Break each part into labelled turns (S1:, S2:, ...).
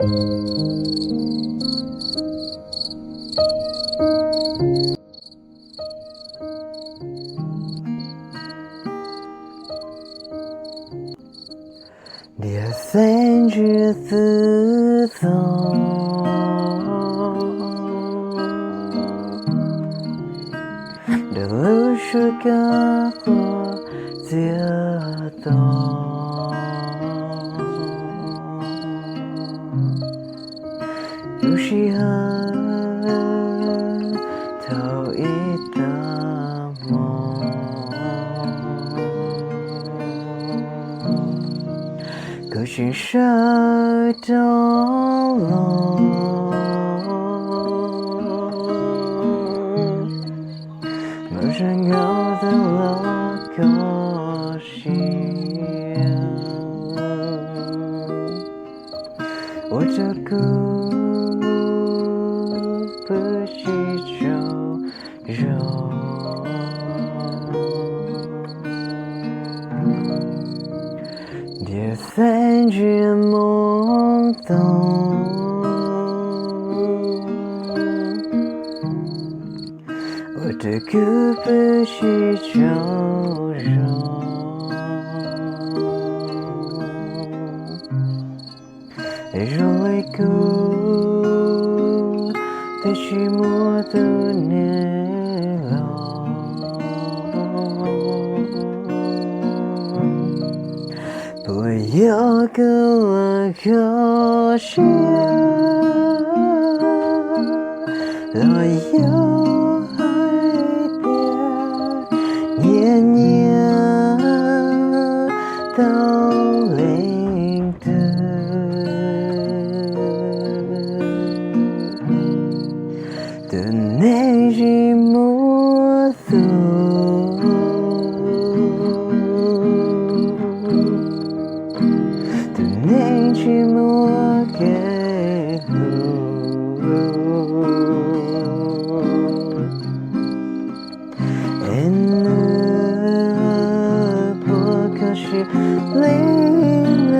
S1: 第三句自走，的路是干活街道，有时候头一大梦，可是谁到了马上搞得了高兴，我这个不是酒肉，第三句懵懂，我这个不是酒肉，人类狗的寂寞的年老，不要跟我高兴，老有爱的年年到临的，的那句模糊，的那句莫给不可是零落，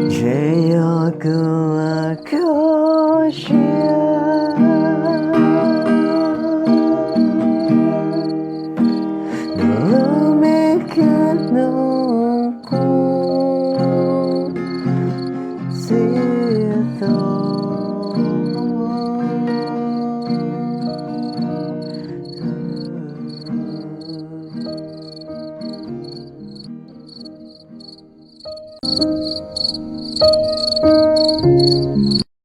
S1: 只要跟我高兴，都没可能过自动。